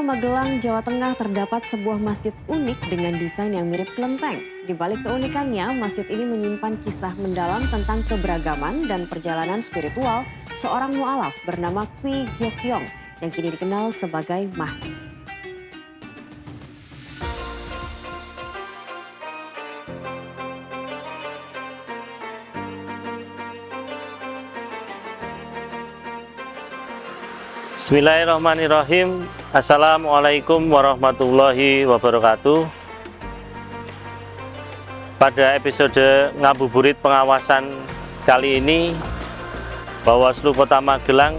Magelang, Jawa Tengah terdapat sebuah masjid unik dengan desain yang mirip kelenteng. Di balik keunikannya, masjid ini menyimpan kisah mendalam tentang keberagaman dan perjalanan spiritual seorang mu'alaf bernama Kwi Gyokyong yang kini dikenal sebagai Mahdi. Bismillahirrahmanirrahim. Assalamualaikum warahmatullahi wabarakatuh. Pada episode ngabuburit pengawasan kali ini, Bawaslu Kota Magelang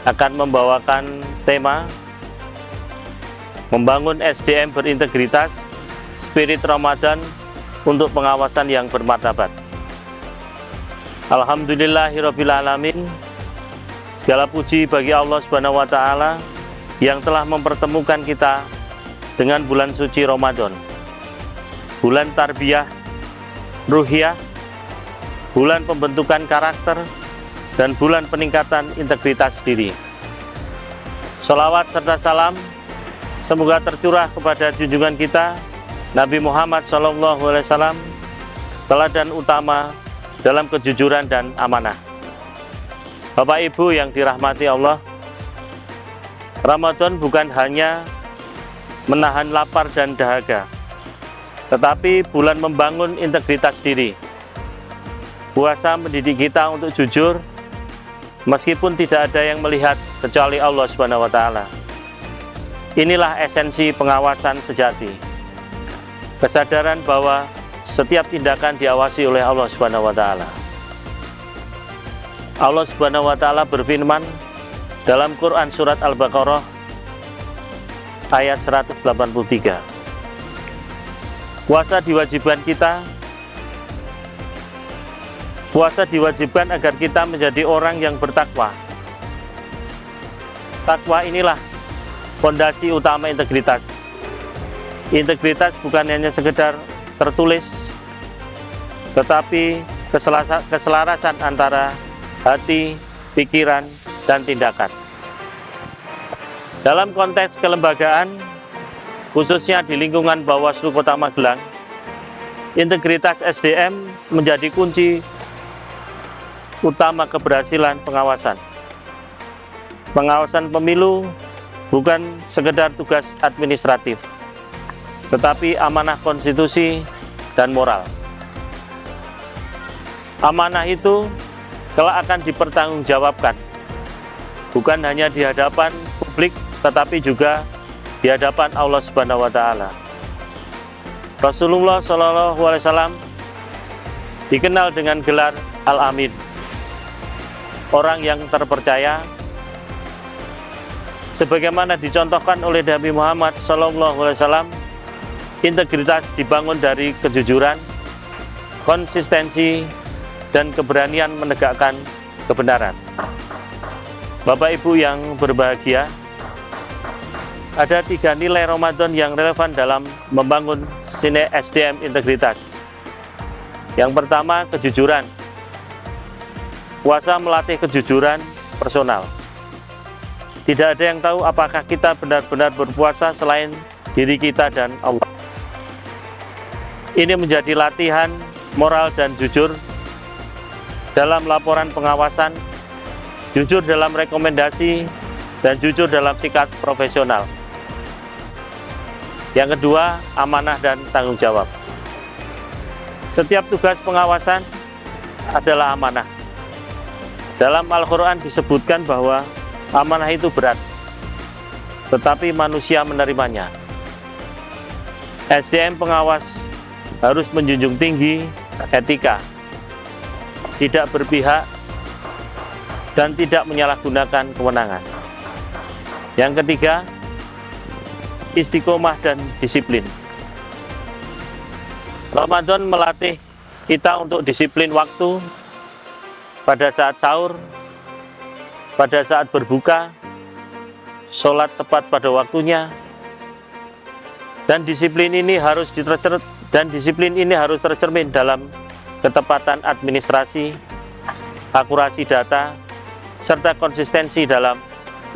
akan membawakan tema membangun SDM berintegritas, spirit Ramadan untuk pengawasan yang bermartabat. Alhamdulillahirrabbilalamin. Segala puji bagi Allah Subhanahu wa Ta'ala yang telah mempertemukan kita dengan bulan suci Ramadan, bulan tarbiyah ruhiyah, bulan pembentukan karakter, dan bulan peningkatan integritas diri. Sholawat serta salam semoga tercurah kepada junjungan kita Nabi Muhammad SAW, teladan utama dalam kejujuran dan amanah. Bapak Ibu yang dirahmati Allah, Ramadan bukan hanya menahan lapar dan dahaga, tetapi bulan membangun integritas diri. Puasa mendidik kita untuk jujur, meskipun tidak ada yang melihat kecuali Allah Subhanahu wa Ta'ala. Inilah esensi pengawasan sejati. Kesadaran bahwa setiap tindakan diawasi oleh Allah Subhanahu wa Ta'ala. Allah Subhanahu wa Ta'ala berfirman dalam Quran surat Al-Baqarah ayat 183. Puasa diwajibkan agar kita menjadi orang yang bertakwa. Takwa inilah fondasi utama integritas. Integritas bukan hanya sekedar tertulis, tetapi keselarasan antara hati, pikiran, dan tindakan. Dalam konteks kelembagaan, khususnya di lingkungan Bawaslu Kota Magelang, integritas SDM menjadi kunci utama keberhasilan pengawasan. Pengawasan pemilu bukan sekedar tugas administratif, tetapi amanah konstitusi dan moral. Amanah itu kelak akan dipertanggungjawabkan, bukan hanya di hadapan publik, tetapi juga di hadapan Allah Subhanahu wa Ta'ala. Rasulullah SAW dikenal dengan gelar Al-Amin, orang yang terpercaya, sebagaimana dicontohkan oleh Nabi Muhammad SAW. Integritas dibangun dari kejujuran, konsistensi, dan keberanian menegakkan kebenaran. Bapak Ibu yang berbahagia, ada 3 nilai Ramadan yang relevan dalam membangun SDM integritas. Yang pertama, kejujuran. Puasa melatih kejujuran personal. Tidak ada yang tahu apakah kita benar-benar berpuasa selain diri kita dan Allah. Ini menjadi latihan moral dan jujur dalam laporan pengawasan, jujur dalam rekomendasi, dan jujur dalam sikap profesional. Yang kedua, amanah dan tanggung jawab. Setiap tugas pengawasan adalah amanah. Dalam Al-Quran disebutkan bahwa amanah itu berat, tetapi manusia menerimanya. SDM pengawas harus menjunjung tinggi etika, tidak berpihak, dan tidak menyalahgunakan kewenangan. Yang ketiga, istiqomah dan disiplin. Ramadan melatih kita untuk disiplin waktu pada saat sahur, pada saat berbuka, sholat tepat pada waktunya, dan disiplin ini harus tercermin dalam ketepatan administrasi, akurasi data, serta konsistensi dalam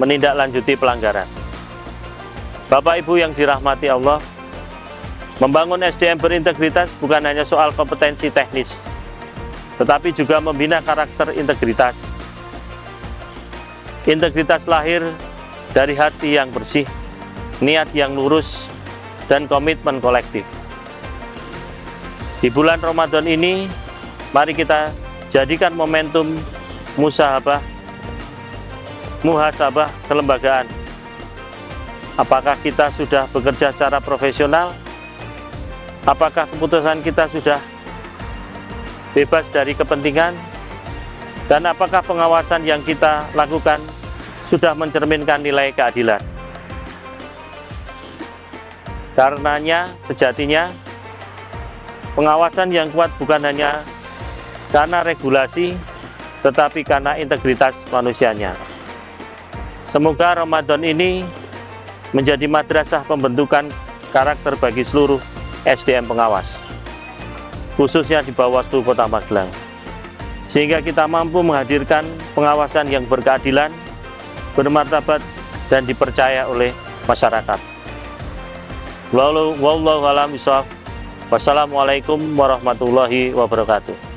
menindaklanjuti pelanggaran. Bapak Ibu yang dirahmati Allah, membangun SDM berintegritas bukan hanya soal kompetensi teknis, tetapi juga membina karakter integritas. Integritas lahir dari hati yang bersih, niat yang lurus, dan komitmen kolektif. Di bulan Ramadan ini, mari kita jadikan momentum muhasabah kelembagaan. Apakah kita sudah bekerja secara profesional? Apakah keputusan kita sudah bebas dari kepentingan? Dan apakah pengawasan yang kita lakukan sudah mencerminkan nilai keadilan? Karenanya, sejatinya, pengawasan yang kuat bukan hanya karena regulasi, tetapi karena integritas manusianya. Semoga Ramadan ini menjadi madrasah pembentukan karakter bagi seluruh SDM pengawas, khususnya di Bawaslu Kota Magelang, sehingga kita mampu menghadirkan pengawasan yang berkeadilan, bermartabat, dan dipercaya oleh masyarakat. Wallahu a'lam bishawab. Wassalamualaikum warahmatullahi wabarakatuh.